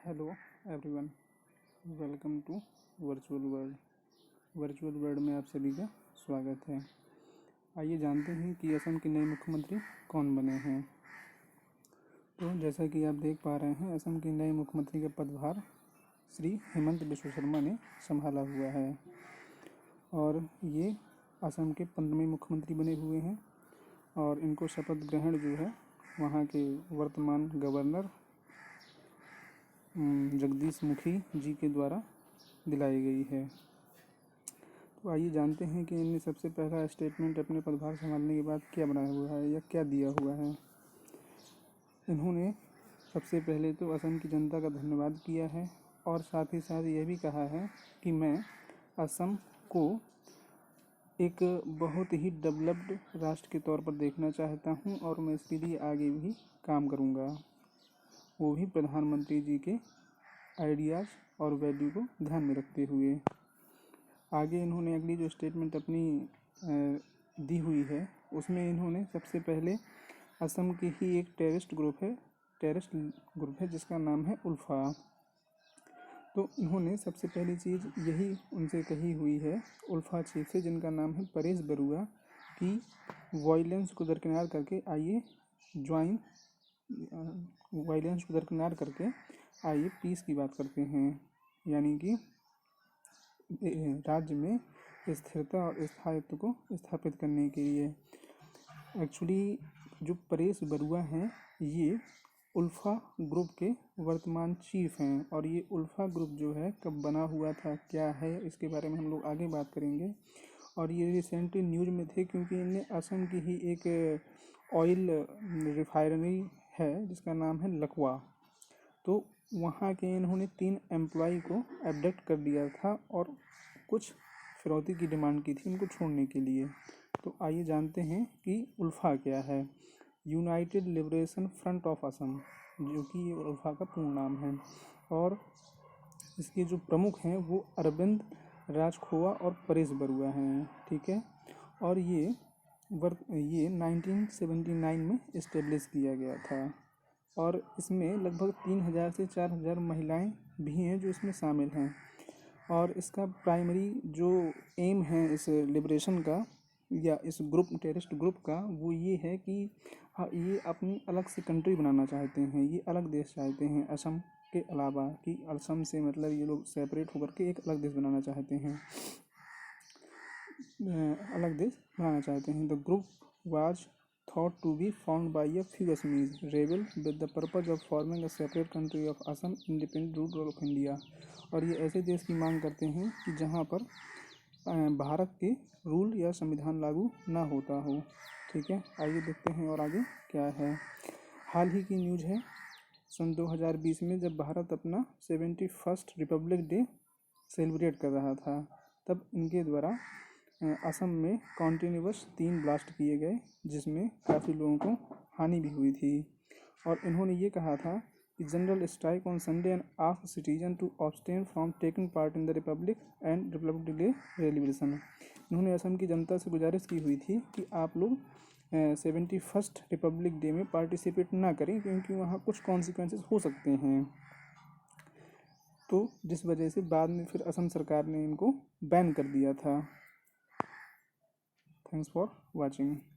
Hello everyone, welcome to virtual world. Virtual world में आप सभी का स्वागत है। आइए जानते हैं कि असम के नए मुख्यमंत्री कौन बने हैं। तो जैसा कि आप देख पा रहे हैं, असम के नए मुख्यमंत्री का पदभार श्री हेमंत बिश्व शर्मा ने संभाला हुआ है और ये असम के 15वें मुख्यमंत्री बने हुए हैं और इनको शपथ ग्रहण जो है वहाँ के वर्तमान गवर्नर जगदीश मुखी जी के द्वारा दिलाई गई है। तो आइए जानते हैं कि इनने सबसे पहला स्टेटमेंट अपने पदभार संभालने के बाद क्या बनाया हुआ है या क्या दिया हुआ है। इन्होंने सबसे पहले तो असम की जनता का धन्यवाद किया है और साथ ही साथ यह भी कहा है कि मैं असम को एक बहुत ही डेवलप्ड राष्ट्र के तौर पर देखना चाहता हूं और मैं इसके लिए आगे भी काम करूंगा, वो भी प्रधानमंत्री जी के आइडियाज़ और वैल्यू को ध्यान में रखते हुए। आगे इन्होंने अगली जो स्टेटमेंट अपनी दी हुई है उसमें इन्होंने सबसे पहले असम की ही एक टेररिस्ट ग्रुप है जिसका नाम है उल्फा। तो इन्होंने सबसे पहली चीज़ यही उनसे कही हुई है उल्फा चीफ से, जिनका नाम है परेश बरुआ, कि वायलेंस को दरकिनार करके आइए पीस की बात करते हैं, यानी कि राज्य में स्थिरता और स्थायित्व को स्थापित करने के लिए। एक्चुअली जो परेश बरुआ हैं ये उल्फा ग्रुप के वर्तमान चीफ हैं और ये उल्फा ग्रुप जो है कब बना हुआ था, क्या है, इसके बारे में हम लोग आगे बात करेंगे। और ये रिसेंटली न्यूज़ में थे क्योंकि इनने असम की ही एक ऑयल रिफाइनरी है जिसका नाम है लकवा। तो वहाँ के इन्होंने 3 एम्प्लॉय को एब्डक्ट कर दिया था और कुछ फिरौती की डिमांड की थी उनको छोड़ने के लिए। तो आइए जानते हैं कि उल्फा क्या है। United liberation front of Assam, जो कि उल्फा का पूर्ण नाम है, और इसके जो प्रमुख हैं वो अरविंद राजखोवा और परेश बरुआ हैं, ठीक है। और ये 1979 में इस्टेब्लिश किया गया था और इसमें लगभग 3000 से 4000 महिलाएं भी हैं जो इसमें शामिल हैं। और इसका प्राइमरी जो एम है इस लिबरेशन का या इस टेररिस्ट ग्रुप का, वो ये है कि ये अपनी अलग से कंट्री बनाना चाहते हैं, ये अलग देश चाहते हैं असम के अलावा, कि असम से मतलब ये लोग सेपरेट होकर के एक अलग देश बनाना चाहते हैं, the group was thought to be formed by a few Assamese rebels with the purpose of forming a separate country of Assam independent rule of India। और ये ऐसे देश की मांग करते हैं कि जहाँ पर भारत के रूल या संविधान लागू ना होता हो, ठीक है। आइए देखते हैं और आगे क्या है। हाल ही की न्यूज़ है, सन 2020 में जब भारत अपना 71st रिपब्लिक डे सेलिब्रेट कर रहा था, तब इनके द्वारा असम में कॉन्टीन्यूअस 3 ब्लास्ट किए गए जिसमें काफ़ी लोगों को हानि भी हुई थी। और इन्होंने ये कहा था कि general strike on Sunday and asked citizen to abstain from taking part in the Republic Day celebration. इन्होंने असम की जनता से गुजारिश की हुई थी कि आप लोग 71st रिपब्लिक डे में पार्टिसिपेट ना करें क्योंकि वहाँ कुछ कॉन्सिक्वेंसेस हो सकते हैं। तो जिस वजह से बाद में फिर असम सरकार ने इनको बैन कर दिया था। Thanks for watching.